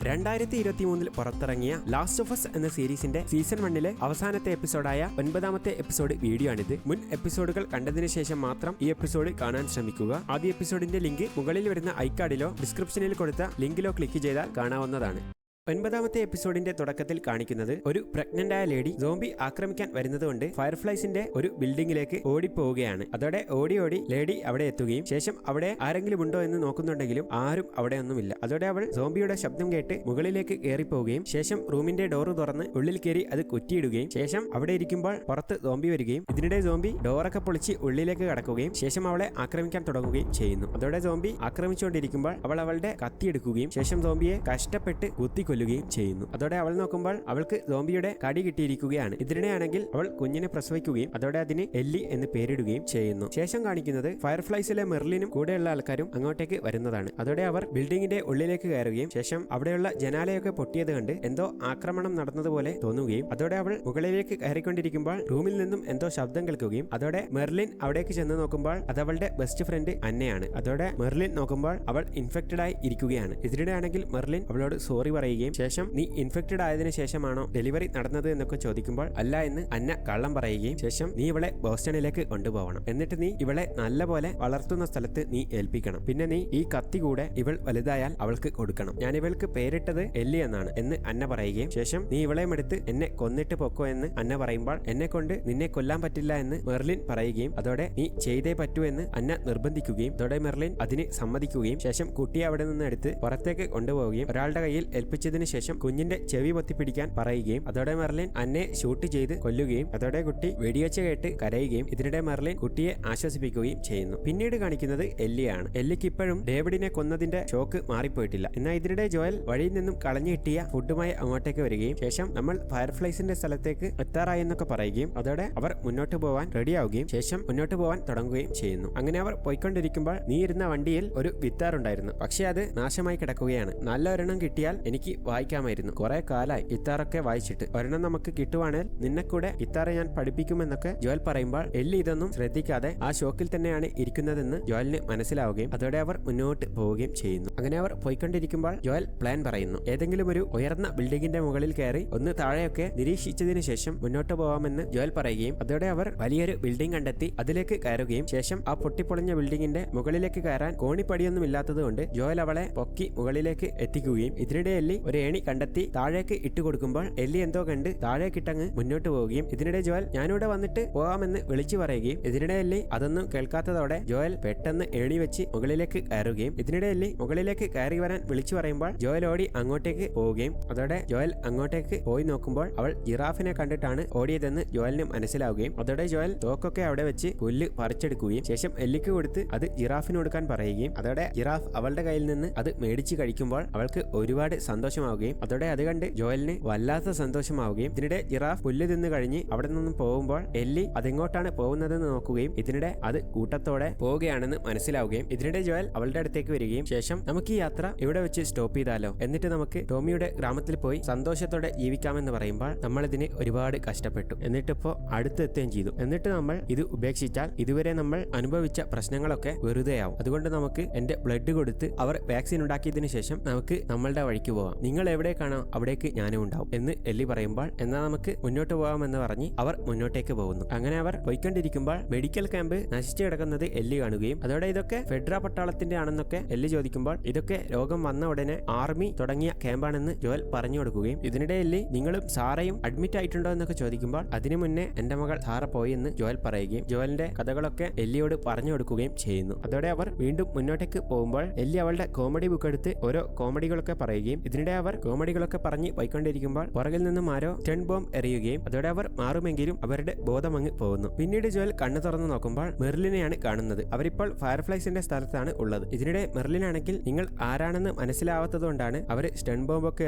2023 പുറത്തിറങ്ങിയ last of us എന്ന സീരീസിന്റെ സീസൺ 1 അവസാനത്തെ എപ്പിസോഡായ 9ാമത്തെ എപ്പിസോഡ് വീഡിയോ ആണിത്. മുൻ എപ്പിസോഡുകൾ കണ്ടതിന് ശേഷം മാത്രം ഈ എപ്പിസോഡ് കാണാൻ ശ്രമിക്കുക. ആദ്യ എപ്പിസോഡിന്റെ ലിങ്ക് മുകളിൽ വരുന്ന ഐക്കാർഡിലോ ഡിസ്ക്രിപ്ഷനിൽ കൊടുത്ത ലിങ്കിലോ ക്ലിക്ക് ചെയ്താൽ കാണാവുന്നതാണ്. 9ാമത്തെ എപ്പിസോഡിന്റെ തുടക്കത്തിൽ കാണിക്കുന്നത് ഒരു പ്രഗ്നന്റായ ലേഡി സോംബി ആക്രമിക്കാൻ വരുന്നതുകൊണ്ട് ഫയർഫ്ലൈസിന്റെ ഒരു ബിൽഡിംഗിലേക്ക് ഓടിപ്പോവുകയാണ്. അതോടെ ഓടി ലേഡി അവിടെ എത്തുകയും ശേഷം അവിടെ ആരെങ്കിലും ഉണ്ടോ എന്ന് നോക്കുന്നുണ്ടെങ്കിലും ആരും അവിടെ ഒന്നുമില്ല. അതോടെ അവൾ സോംബിയുടെ ശബ്ദം കേട്ട് മുകളിലേക്ക് കയറിപ്പോവുകയും ശേഷം റൂമിന്റെ ഡോറ് തുറന്ന് ഉള്ളിൽ കയറി അത് കുറ്റിയിടുകയും ശേഷം അവിടെ ഇരിക്കുമ്പോൾ പുറത്ത് സോംബി വരികയും ഇതിനിടെ സോംബി ഡോറൊക്കെ പൊളിച്ച് ഉള്ളിലേക്ക് കടക്കുകയും ശേഷം അവളെ ആക്രമിക്കാൻ തുടങ്ങുകയും ചെയ്യുന്നു. അതോടെ സോംബി ആക്രമിച്ചുകൊണ്ടിരിക്കുമ്പോൾ അവൾ അവളുടെ കത്തിയെടുക്കുകയും ശേഷം സോംബിയെ കഷ്ടപ്പെട്ട് കൊല്ലുകയും ചെയ്യുന്നു. അതോടെ അവൾ നോക്കുമ്പോൾ അവൾക്ക് സോംബിയുടെ കടി കിട്ടിയിരിക്കുകയാണ്. ഇതിനിടെയാണെങ്കിൽ അവൾ കുഞ്ഞിനെ പ്രസവിക്കുകയും അതോടെ അതിന് എല്ലി എന്ന് പേരിടുകയും ചെയ്യുന്നു. ശേഷം കാണിക്കുന്നത് ഫയർഫ്ലൈസിലെ മെർലിനും കൂടെയുള്ള ആൾക്കാരും അങ്ങോട്ടേക്ക് വരുന്നതാണ്. അതോടെ അവർ ബിൽഡിംഗിന്റെ ഉള്ളിലേക്ക് കയറുകയും ശേഷം അവിടെയുള്ള ജനാലയൊക്കെ പൊട്ടിയത് കണ്ട് എന്തോ ആക്രമണം നടന്നതുപോലെ തോന്നുകയും അതോടെ അവൾ മുകളിലേക്ക് കയറിക്കൊണ്ടിരിക്കുമ്പോൾ റൂമിൽ നിന്നും എന്തോ ശബ്ദം കേൾക്കുകയും അതോടെ മെർലിൻ അവിടേക്ക് ചെന്ന് നോക്കുമ്പോൾ അത് അവളുടെ ബെസ്റ്റ് ഫ്രണ്ട് അന്നയാണ്. അതോടെ മെർലിൻ നോക്കുമ്പോൾ അവൾ ഇൻഫെക്റ്റഡ് ആയി ഇരിക്കുകയാണ്. ഇതിനിടെയാണെങ്കിൽ മെർലിൻ അവളോട് സോറി പറയുകയും ശേഷം നീ ഇൻഫെക്റ്റഡ് ആയതിനു ശേഷമാണോ ഡെലിവറി നടന്നത് എന്നൊക്കെ ചോദിക്കുമ്പോൾ അല്ല എന്ന് അന്ന കള്ളം പറയുകയും ശേഷം നീ ഇവളെ ബോസ്റ്റണിലേക്ക് കൊണ്ടുപോകണം, എന്നിട്ട് നീ ഇവളെ നല്ലപോലെ വളർത്തുന്ന സ്ഥലത്ത് നീ ഏൽപ്പിക്കണം, പിന്നെ നീ ഈ കത്തി കൂടെ ഇവൾ വലുതായാൽ അവൾക്ക് കൊടുക്കണം, ഞാൻ ഇവൾക്ക് പേരിട്ടത് എല്ലി എന്നാണ് എന്ന് അന്ന പറയുകയും ശേഷം നീ ഇവളെയും എടുത്ത് എന്നെ കൊന്നിട്ട് പൊക്കോ എന്ന് അന്ന പറയുമ്പോൾ എന്നെ കൊണ്ട് നിന്നെ കൊല്ലാൻ പറ്റില്ല എന്ന് മെർലിൻ പറയുകയും അതോടെ നീ ചെയ്തേ പറ്റൂ എന്ന് അന്ന നിർബന്ധിക്കുകയും അതോടെ മെർലിൻ അതിന് സമ്മതിക്കുകയും ശേഷം കുട്ടിയെ അവിടെ നിന്ന് എടുത്ത് പുറത്തേക്ക് കൊണ്ടുപോവുകയും ഒരാളുടെ കയ്യിൽ ഏൽപ്പിച്ചതിന് ശേഷം കുഞ്ഞിന്റെ ചെവി പൊത്തിപ്പിടിക്കാൻ പറയുകയും അതോടെ മെർലിൻ അന്നെ ഷൂട്ട് ചെയ്ത് കൊല്ലുകയും അതോടെ കുട്ടി വെടിവെച്ച കേട്ട് കരയുകയും ഇതിനിടെ മെർലിൻ കുട്ടിയെ ആശ്വസിപ്പിക്കുകയും ചെയ്യുന്നു. പിന്നീട് കാണിക്കുന്നത് എല്ലിയാണ്. എല്ലിക്ക് ഇപ്പോഴും ഡേവിഡിനെ കൊന്നതിന്റെ ഷോക്ക് മാറിപ്പോയിട്ടില്ല. എന്നാൽ ഇതിനിടെ ജോയൽ വഴിയിൽ നിന്നും കളഞ്ഞു കിട്ടിയ ഫുഡുമായി അങ്ങോട്ടേക്ക് വരികയും ശേഷം നമ്മൾ ഫയർഫ്ലൈസിന്റെ സ്ഥലത്തേക്ക് എത്താറായി എന്നൊക്കെ പറയുകയും അതോടെ അവർ മുന്നോട്ട് പോവാൻ റെഡിയാവുകയും ശേഷം മുന്നോട്ട് പോവാൻ തുടങ്ങുകയും ചെയ്യുന്നു. അങ്ങനെ അവർ പോയിക്കൊണ്ടിരിക്കുമ്പോൾ നീ ഇരുന്ന വണ്ടിയിൽ ഒരു ഗിത്താറുണ്ടായിരുന്നു, പക്ഷെ അത് നാശമായി കിടക്കുകയാണ്. നല്ല ഒരെണ്ണം കിട്ടിയാൽ എനിക്ക് വായിക്കാമായിരുന്നു, കുറെ കാലായി ഗിത്താറൊക്കെ വായിച്ചിട്ട്, ഒരെണ്ണം നമുക്ക് കിട്ടുവാണെങ്കിൽ നിന്നെ കൂടെ ഗിത്താറ് ഞാൻ പഠിപ്പിക്കുമെന്നൊക്കെ ജോയൽ പറയുമ്പോൾ എല്ലി ഇതൊന്നും ശ്രദ്ധിക്കാതെ ആ ഷോക്കിൽ തന്നെയാണ് ഇരിക്കുന്നതെന്ന് ജോയലിന് മനസ്സിലാവുകയും അതോടെ അവർ മുന്നോട്ട് പോവുകയും ചെയ്യുന്നു. അങ്ങനെ അവർ പോയിക്കൊണ്ടിരിക്കുമ്പോൾ ജോയൽ പ്ലാൻ പറയുന്നു. ഏതെങ്കിലും ഒരു ഉയർന്ന ബിൽഡിംഗിന്റെ മുകളിൽ കയറി ഒന്ന് താഴെയൊക്കെ നിരീക്ഷിച്ചതിന് ശേഷം മുന്നോട്ട് പോവാമെന്ന് ജോയൽ പറയുകയും അതോടെ അവർ വലിയൊരു ബിൽഡിംഗ് കണ്ടെത്തി അതിലേക്ക് കയറുകയും ശേഷം ആ പൊട്ടിപ്പൊളിഞ്ഞ ബിൽഡിംഗിന്റെ മുകളിലേക്ക് കയറാൻ കോണിപ്പടിയൊന്നും ഇല്ലാത്തത് കൊണ്ട് ജോയൽ അവളെ പൊക്കി മുകളിലേക്ക് എത്തിക്കുകയും ഇതിനിടെ എല്ലി ഒരു ഏണി കണ്ടെത്തി താഴേക്ക് ഇട്ട് കൊടുക്കുമ്പോൾ എല്ലി എന്തോ കണ്ട് താഴേക്കിട്ടങ്ങ് മുന്നോട്ട് പോവുകയും ഇതിനിടെ ജോയൽ ഞാനിവിടെ വന്നിട്ട് പോകാമെന്ന് വിളിച്ചു പറയുകയും ഇതിനിടെ എല്ലി അതൊന്നും കേൾക്കാത്തതോടെ ജോയൽ പെട്ടെന്ന് ഏണി വെച്ച് മുകളിലേക്ക് കയറുകയും ഇതിനിടെ എല്ലി മുകളിലേക്ക് കയറി വരാൻ വിളിച്ചു പറയുമ്പോൾ ജോയൽ ഓടി അങ്ങോട്ടേക്ക് പോവുകയും അതോടെ ജോയൽ അങ്ങോട്ടേക്ക് പോയി നോക്കുമ്പോൾ അവൾ ജിറാഫിനെ കണ്ടിട്ടാണ് ഓടിയതെന്ന് ജോയലിന് മനസ്സിലാവുകയും അതോടെ ജോയൽ തോക്കൊക്കെ അവിടെ വെച്ച് പുല്ല് പറിച്ചെടുക്കുകയും ശേഷം എല്ലിക്ക് കൊടുത്ത് അത് ജിറാഫിന് കൊടുക്കാൻ പറയുകയും അതോടെ ജിറാഫ് അവളുടെ കയ്യിൽ നിന്ന് അത് മേടിച്ച് കഴിക്കുമ്പോൾ അവൾക്ക് ഒരുപാട് സന്തോഷമാവുകയും അതോടെ അത് കണ്ട് ജോയലിന് വല്ലാത്ത സന്തോഷമാവുകയും ഇതിനിടെ ജിറാഫ് പുല്ല് തിന്ന് കഴിഞ്ഞ് അവിടെ നിന്നും പോകുമ്പോൾ എല്ലി അതെങ്ങോട്ടാണ് പോകുന്നതെന്ന് നോക്കുകയും ഇതിനിടെ അത് കൂട്ടത്തോടെ പോവുകയാണെന്ന് മനസ്സിലാവുകയും ഇതിനിടെ ജോയൽ അവളുടെ അടുത്തേക്ക് വരികയും ശേഷം നമുക്ക് ഈ യാത്ര ഇവിടെ വെച്ച് സ്റ്റോപ്പ് ചെയ്താലോ, എന്നിട്ട് നമുക്ക് ടോമിയുടെ ഗ്രാമത്തിൽ പോയി സന്തോഷത്തോടെ ജീവിക്കാമെന്ന് പറയുമ്പോൾ നമ്മൾ ഇതിന് ഒരുപാട് കഷ്ടപ്പെട്ടു, എന്നിട്ടിപ്പോ അടുത്തെത്തുകയും ചെയ്തു, എന്നിട്ട് നമ്മൾ ഇത് ഉപേക്ഷിച്ചാൽ ഇതുവരെ നമ്മൾ അനുഭവിച്ച പ്രശ്നങ്ങളൊക്കെ വെറുതെയാവും, അതുകൊണ്ട് നമുക്ക് എന്റെ ബ്ലഡ് കൊടുത്ത് അവർ വാക്സിൻ ഉണ്ടാക്കിയതിനു ശേഷം നമുക്ക് നമ്മളുടെ വഴിക്ക് പോവാം, നിങ്ങൾ എവിടേക്കാണോ അവിടേക്ക് ഞാനും ഉണ്ടാവും എന്ന് എല്ലി പറയുമ്പോൾ എന്നാൽ നമുക്ക് മുന്നോട്ട് പോകാമെന്ന് പറഞ്ഞ് അവർ മുന്നോട്ടേക്ക് പോകുന്നു. അങ്ങനെ അവർ പോയിക്കൊണ്ടിരിക്കുമ്പോൾ മെഡിക്കൽ ക്യാമ്പ് നശിച്ചു കിടക്കുന്നത് എല്ലി കാണുകയും അതോടെ ഇതൊക്കെ ഫെഡ്ര പട്ടാളത്തിന്റെ ആണെന്നൊക്കെ എല്ലി ചോദിക്കുമ്പോൾ ഇതൊക്കെ രോഗം വന്ന ഉടനെ ആർമി തുടങ്ങിയ ക്യാമ്പാണെന്ന് ജോയൽ പറഞ്ഞു കൊടുക്കുകയും ഇതിനിടെ എല്ലി നിങ്ങളും സാറയും അഡ്മിറ്റ് ആയിട്ടുണ്ടോ എന്നൊക്കെ ചോദിക്കുമ്പോൾ അതിനു മുന്നേ എന്റെ മകൾ സാറ പോയി എന്ന് ജോയൽ പറയുകയും ജോയലിന്റെ കഥകളൊക്കെ എല്ലിയോട് പറഞ്ഞു കൊടുക്കുകയും ചെയ്യുന്നു. അതോടെ അവർ വീണ്ടും മുന്നോട്ടേക്ക് പോകുമ്പോൾ എല്ലി അവളുടെ കോമഡി ബുക്ക് എടുത്ത് ഓരോ കോമഡികളൊക്കെ പറയുകയും ഇതിനിടെ അവർ കോമഡികളൊക്കെ പറഞ്ഞ് പോയിക്കൊണ്ടിരിക്കുമ്പോൾ പുറകിൽ നിന്നും ആരോ സ്റ്റൺ ബോംബ് എറിയുകയും അതോടെ അവർ മാറുമെങ്കിലും അവരുടെ ബോധം അങ്ങ് പോകുന്നു. പിന്നീട് ജോയൽ കണ്ണു തുറന്നു നോക്കുമ്പോൾ മെർലിനെയാണ് കാണുന്നത്. അവരിപ്പോൾ ഫയർഫ്ലൈസിന്റെ സ്ഥലത്താണ് ഉള്ളത്. ഇതിനിടെ മെർലിനാണെങ്കിൽ നിങ്ങൾ ആരാണെന്ന് മനസ്സിലാവാത്തതുകൊണ്ടാണ് അവർ സ്റ്റൺ ബോംബൊക്കെ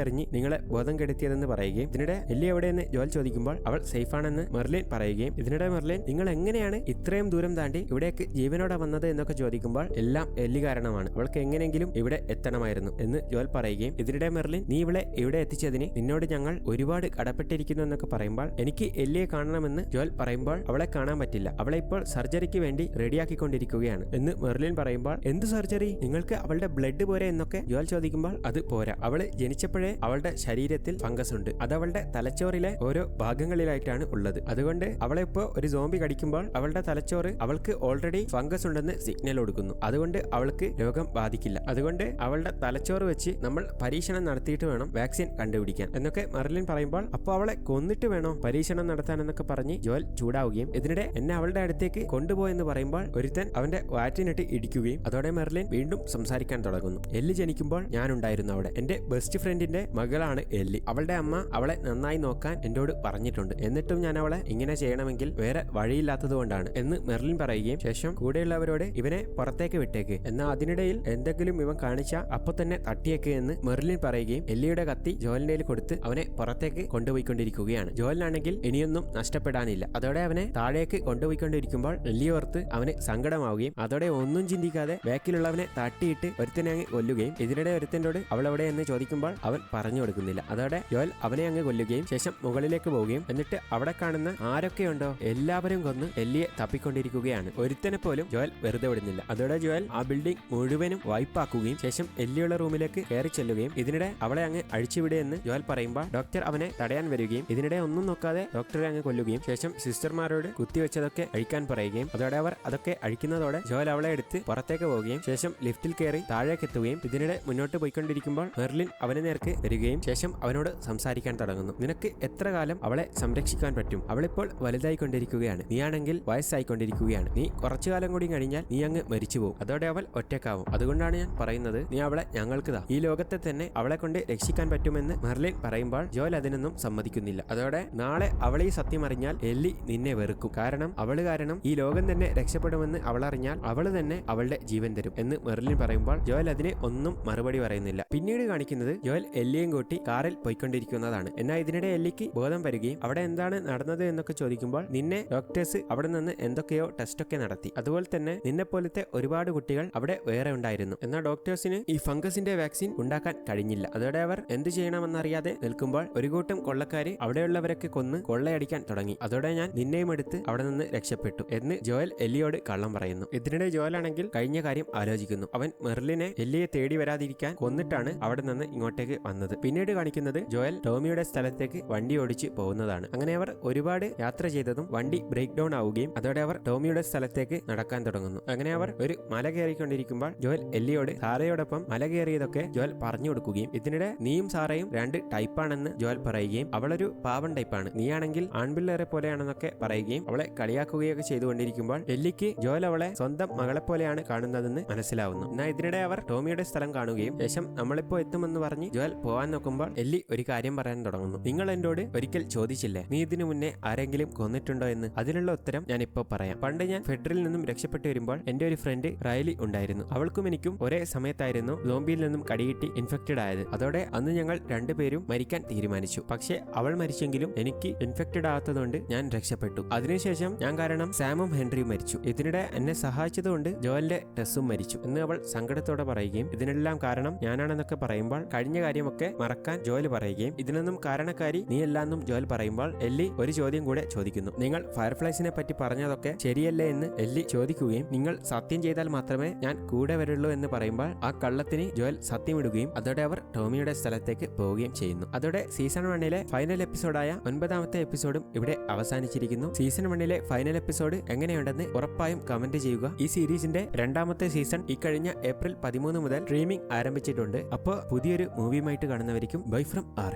എറിഞ്ഞ് നിങ്ങളെ ബോധം കെടുത്തിയതെന്ന് പറയുകയും ഇതിനിടെ എല്ലി എവിടെയെന്ന് ജോയൽ ചോദിക്കുമ്പോൾ അവൾ സേഫാണെന്ന് മെർലിൻ പറയുകയും ഇതിനിടെ മെർലിൻ നിങ്ങൾ എങ്ങനെയാണ് ഇത്രയും ദൂരം താണ്ടി ഇവിടേക്ക് ജീവനോടെ വന്നത് എന്നൊക്കെ ചോദിക്കുമ്പോൾ എല്ലാം എല്ലി കാരണമാണ്, അവൾക്ക് എങ്ങനെയെങ്കിലും ഇവിടെ എത്തണമായിരുന്നു എന്ന് ജോയൽ പറയുകയും ഇതിനിടെ മെർലിൻ നീ ഇവളെ ഇവിടെ എത്തിച്ചതിന് നിന്നോട് ഞങ്ങൾ ഒരുപാട് കടപ്പെട്ടിരിക്കുന്നു എന്നൊക്കെ പറയുമ്പോൾ എനിക്ക് എല്ലിയെ കാണണമെന്ന് ജോൽ പറയുമ്പോൾ അവളെ കാണാൻ പറ്റില്ല, അവളെ ഇപ്പോൾ സർജറിക്ക് വേണ്ടി റെഡിയാക്കിക്കൊണ്ടിരിക്കുകയാണ് എന്ന് മെർലിൻ പറയുമ്പോൾ എന്ത് സർജറി, നിങ്ങൾക്ക് അവളുടെ ബ്ലഡ് പോരെ എന്നൊക്കെ ജോൽ ചോദിക്കുമ്പോൾ അത് പോരാ, അവള് ജനിച്ചപ്പോഴേ അവളുടെ ശരീരത്തിൽ ഫംഗസ് ഉണ്ട്, അത് അവളുടെ തലച്ചോറിലെ ഓരോ ഭാഗങ്ങളിലായിട്ടാണ് ഉള്ളത്, അതുകൊണ്ട് അവളെ ഇപ്പോൾ ഒരു സോംബി കടിക്കുമ്പോൾ അവളുടെ തലച്ചോറ് അവൾക്ക് ഓൾറെഡി ഫംഗസ് ഉണ്ടെന്ന് സിഗ്നൽ കൊടുക്കുന്നു, അതുകൊണ്ട് അവൾക്ക് രോഗം ബാധിക്കില്ല, അതുകൊണ്ട് അവളുടെ തലച്ചോറ് വെച്ച് നമ്മൾ പരീക്ഷണം നടത്തിയിട്ട് വേണം വാക്സിൻ കണ്ടുപിടിക്കാൻ എന്നൊക്കെ മെർലിൻ പറയുമ്പോൾ അപ്പോൾ അവളെ കൊന്നിട്ട് വേണോ പരീക്ഷണം നടത്താൻ എന്നൊക്കെ പറഞ്ഞ് ജോൽ ചൂടാവുകയും ഇതിനിടെ എന്നെ അവളുടെ അടുത്തേക്ക് കൊണ്ടുപോയെന്ന് പറയുമ്പോൾ ഒരുത്തൻ അവന്റെ വാറ്റിനിട്ട് ഇടിക്കുകയും അതോടെ മെർലിൻ വീണ്ടും സംസാരിക്കാൻ തുടങ്ങുന്നു. എല്ലി ജനിക്കുമ്പോൾ ഞാനുണ്ടായിരുന്നു അവിടെ, എന്റെ ബെസ്റ്റ് ഫ്രണ്ടിന്റെ മകളാണ് എല്ലി, അവളുടെ അമ്മ അവളെ നന്നായി നോക്കാൻ എന്നോട് പറഞ്ഞിട്ടുണ്ട്, എന്നിട്ടും ഞാൻ അവളെ ഇങ്ങനെ ചെയ്യണമെങ്കിൽ വേറെ വഴിയില്ലാത്തത് കൊണ്ടാണ് എന്ന് മെർലിൻ പറയുകയും ശേഷം കൂടെയുള്ളവരോട് ഇവനെ പുറത്തേക്ക് വിട്ടേക്ക്, എന്നാൽ അതിനിടയിൽ എന്തെങ്കിലും ഇവൻ കാണിച്ച അപ്പൊ തന്നെ തട്ടിയേക്ക് എന്ന് മെർലിൻ പറയുകയും എല്ലിയുടെ കത്തി ജോലിന്റെ കൊടുത്ത് അവനെ പുറത്തേക്ക് കൊണ്ടുപോയിക്കൊണ്ടിരിക്കുകയാണ്. ജോലിനാണെങ്കിൽ ഇനിയൊന്നും നഷ്ടപ്പെടാനില്ല, അതോടെ അവനെ താഴേക്ക് കൊണ്ടുപോയിക്കൊണ്ടിരിക്കുമ്പോൾ എല്ലിയോർത്ത് അവന് സങ്കടമാവുകയും അതോടെ ഒന്നും ചിന്തിക്കാതെ ബാക്കിലുള്ളവനെ തട്ടിയിട്ട് ഒരുത്തനെ അങ്ങ് കൊല്ലുകയും ഇതിനിടെ ഒരുത്തനോട് അവൾ എവിടെ എന്ന് ചോദിക്കുമ്പോൾ അവൻ പറഞ്ഞു കൊടുക്കുന്നില്ല, അതോടെ ജോൽ അവനെ അങ്ങ് കൊല്ലുകയും ശേഷം മുകളിലേക്ക് പോവുകയും എന്നിട്ട് അവിടെ കാണുന്ന ആരൊക്കെയുണ്ടോ എല്ലാവരും കൊന്ന് എല്ലിയെ തപ്പിക്കൊണ്ടിരിക്കുകയാണ്. ഒരുത്തനെ പോലും ജോൽ വെറുതെ വിടുന്നില്ല, അതോടെ ജോൽ ആ ബിൽഡിംഗ് മുഴുവനും വൈപ്പാക്കുകയും ശേഷം എല്ലിയുള്ള റൂമിലേക്ക് കയറി ചെല്ലുകയും ഇതിനിടെ അവളെ അങ്ങ് അഴിച്ചുവിടുമെന്ന് ജോൽ പറയുമ്പോൾ ഡോക്ടർ അവനെ തടയാൻ വരികയും ഇതിനിടെ ഒന്നും നോക്കാതെ ഡോക്ടറെ അങ്ങ് കൊല്ലുകയും ശേഷം സിസ്റ്റർമാരോട് കുത്തിവെച്ചതൊക്കെ അഴിക്കാൻ പറയുകയും അതോടെ അവർ അതൊക്കെ അഴിക്കുന്നതോടെ ജോൽ അവളെ എടുത്ത് പുറത്തേക്ക് പോവുകയും ശേഷം ലിഫ്റ്റിൽ കയറി താഴേക്ക് എത്തുകയും ഇതിനിടെ മുന്നോട്ട് പോയിക്കൊണ്ടിരിക്കുമ്പോൾ മെർലിൻ അവന് നേർക്ക് വരികയും ശേഷം അവനോട് സംസാരിക്കാൻ തുടങ്ങുന്നു. നിനക്ക് എത്ര കാലം അവളെ സംരക്ഷിക്കാൻ പറ്റും, അവളിപ്പോൾ വലുതായിക്കൊണ്ടിരിക്കുകയാണ്, നീയാണെങ്കിൽ വയസ്സായിക്കൊണ്ടിരിക്കുകയാണ്, നീ കുറച്ചു കാലം കൂടി കഴിഞ്ഞാൽ നീ അങ്ങ് മരിച്ചു പോകും, അതോടെ അവൾ ഒറ്റക്കാവും, അതുകൊണ്ടാണ് ഞാൻ പറയുന്നത് നീ അവളെ ഞങ്ങൾക്ക് താ, ഈ ലോകത്തെ തന്നെ അവളെ കൊണ്ട് രക്ഷിക്കാൻ പറ്റുമെന്ന് മെർലിൻ പറയുമ്പോൾ ജോൽ അതിനൊന്നും സമ്മതിക്കുന്നില്ല. അതോടെ നാളെ അവളെ ഈ സത്യം അറിഞ്ഞാൽ എല്ലി നിന്നെ വെറുക്കും, കാരണം അവള് കാരണം ഈ ലോകം തന്നെ രക്ഷപ്പെടുമെന്ന് അവൾ അറിഞ്ഞാൽ അവള് തന്നെ അവളുടെ ജീവൻ തരും എന്ന് മെർലിൻ പറയുമ്പോൾ ജോൽ അതിന് ഒന്നും മറുപടി പറയുന്നില്ല. പിന്നീട് കാണിക്കുന്നത് ജോൽ എല്ലിയും കൂട്ടി കാറിൽ പോയിക്കൊണ്ടിരിക്കുന്നതാണ്. എന്നാൽ ഇതിനിടെ എല്ലിക്ക് ബോധം വരികയും അവിടെ എന്താണ് നടന്നത് എന്നൊക്കെ ചോദിക്കുമ്പോൾ നിന്നെ ഡോക്ടേഴ്സ് അവിടെ നിന്ന് എന്തൊക്കെയോ ടെസ്റ്റൊക്കെ നടത്തി, അതുപോലെ തന്നെ നിന്നെ പോലത്തെ ഒരുപാട് കുട്ടികൾ അവിടെ വേറെ ഉണ്ടായിരുന്നു, എന്നാൽ ഡോക്ടേഴ്സിന് ഈ ഫംഗസിന്റെ വാക്സിൻ ഉണ്ടാക്കാൻ കഴിഞ്ഞില്ല, അതോടെ അവർ എന്ത് ചെയ്യണമെന്നറിയാതെ നിൽക്കുമ്പോൾ ഒരു കൂട്ടം കൊള്ളക്കാര് അവിടെയുള്ളവരൊക്കെ കൊന്ന് കൊള്ളയടിക്കാൻ തുടങ്ങി, അതോടെ ഞാൻ നിന്നെയും എടുത്ത് അവിടെ നിന്ന് രക്ഷപ്പെട്ടു എന്ന് ജോൽ എല്ലിയോട് കള്ളം പറയുന്നു. ഇതിനിടെ ജോലാണെങ്കിൽ കഴിഞ്ഞ കാര്യം ആലോചിക്കുന്നു, അവൻ മെർലിനെ എല്ലിയെ തേടി വരാതിരിക്കാൻ കൊന്നിട്ടാണ് അവിടെ നിന്ന് ഇങ്ങോട്ടേക്ക് വന്നത്. പിന്നീട് കാണിക്കുന്നത് ജോൽ ടോമിയുടെ സ്ഥലത്തേക്ക് വണ്ടി ഓടിച്ച് പോകുന്നതാണ്. അങ്ങനെ അവർ ഒരുപാട് യാത്ര ചെയ്തതും വണ്ടി ബ്രേക്ക് ഡൗൺ ആവുകയും അതോടെ അവർ ടോമിയുടെ സ്ഥലത്തേക്ക് നടക്കാൻ തുടങ്ങുന്നു. അങ്ങനെ അവർ ഒരു മല കയറിക്കൊണ്ടിരിക്കുമ്പോൾ ജോൽ എല്ലിയോട് സാറയോടൊപ്പം മല കയറിയതൊക്കെ ജോൽ പറഞ്ഞു കൊടുക്കുകയും ഇതിനിടെ നീയും സാറയും രണ്ട് ടൈപ്പാണെന്ന് ജോൽ പറയുകയും അവളൊരു പാവൻ ടൈപ്പാണ്, നീയാണെങ്കിൽ ആൺപിള്ളേരെ പോലെയാണെന്നൊക്കെ പറയുകയും അവളെ കളിയാക്കുകയൊക്കെ ചെയ്തുകൊണ്ടിരിക്കുമ്പോൾ എല്ലിക്ക് ജോൽ അവളെ സ്വന്തം മകളെ പോലെയാണ് കാണുന്നതെന്ന് മനസ്സിലാവുന്നു. എന്നാൽ ഇതിനിടെ അവർ ടോമിയുടെ സ്ഥലം കാണുകയും ശേഷം നമ്മളിപ്പോ എത്തുമെന്ന് പറഞ്ഞ് ജോൽ പോവാൻ നോക്കുമ്പോൾ എല്ലി ഒരു കാര്യം പറയാൻ തുടങ്ങുന്നു. നിങ്ങൾ എന്നോട് ഒരിക്കൽ ചോദിച്ചില്ലേ നീ ഇതിനു മുന്നേ ആരെങ്കിലും കൊന്നിട്ടുണ്ടോ എന്ന്, അതിനുള്ള ഉത്തരം ഞാൻ ഇപ്പോ പറയാം. പണ്ട് ഞാൻ ഫെഡറിൽ നിന്നും രക്ഷപ്പെട്ടു വരുമ്പോൾ എന്റെ ഒരു ഫ്രണ്ട് റൈലി ഉണ്ടായിരുന്നു, അവൾക്കും എനിക്കും ഒരേ സമയത്തായിരുന്നു സോംബിയിൽ നിന്നും കടികിട്ടി ഇൻഫെക്റ്റഡ് ആയത്, അതോടെ അന്ന് ഞങ്ങൾ രണ്ടുപേരും മരിക്കാൻ തീരുമാനിച്ചു, പക്ഷേ അവൾ മരിച്ചെങ്കിലും എനിക്ക് ഇൻഫെക്റ്റഡ് ആവാത്തതുകൊണ്ട് ഞാൻ രക്ഷപ്പെട്ടു. അതിനുശേഷം ഞാൻ കാരണം സാമും ഹെൻറിയും മരിച്ചു, ഇതിനിടെ എന്നെ സഹായിച്ചതുകൊണ്ട് ജോലിന്റെ ടെസ്സും മരിച്ചു എന്ന് അവൾ സങ്കടത്തോടെ പറയുകയും ഇതിനെല്ലാം കാരണം ഞാനാണെന്നൊക്കെ പറയുമ്പോൾ കഴിഞ്ഞ കാര്യമൊക്കെ മറക്കാൻ ജോൽ പറയുകയും ഇതിനൊന്നും കാരണക്കാരി നീയല്ലാന്നും ജോൽ പറയുമ്പോൾ എല്ലി ഒരു ചോദ്യം കൂടെ ചോദിക്കുന്നു. നിങ്ങൾ ഫയർഫ്ലൈസിനെ പറ്റി പറഞ്ഞതൊക്കെ ശരിയല്ലേ എന്ന് എല്ലി ചോദിക്കുകയും നിങ്ങൾ സത്യം ചെയ്താൽ മാത്രമേ ഞാൻ കൂടെ വരുള്ളൂ എന്ന് പറയുമ്പോൾ ആ കള്ളത്തിന് ജോൽ സത്യമിടുകയും അതോടെ അവർ ടോമിയുടെ സ്ഥലത്തേക്ക് പോവുകയും ചെയ്യുന്നു. അതോടെ സീസൺ 1 ഫൈനൽ എപ്പിസോഡായ 9ാമത്തെ എപ്പിസോഡും ഇവിടെ അവസാനിച്ചിരിക്കുന്നു. സീസൺ 1 ഫൈനൽ എപ്പിസോഡ് എങ്ങനെയുണ്ടെന്ന് ഉറപ്പായും കമന്റ് ചെയ്യുക. ഈ സീരീസിന്റെ 2ാമത്തെ സീസൺ ഈ കഴിഞ്ഞ ഏപ്രിൽ 13 മുതൽ സ്ട്രീമിംഗ് ആരംഭിച്ചിട്ടുണ്ട്. അപ്പോൾ പുതിയൊരു മൂവിയുമായിട്ട് കാണുന്നവരിക്കും ബൈ ഫ്രം ആർ.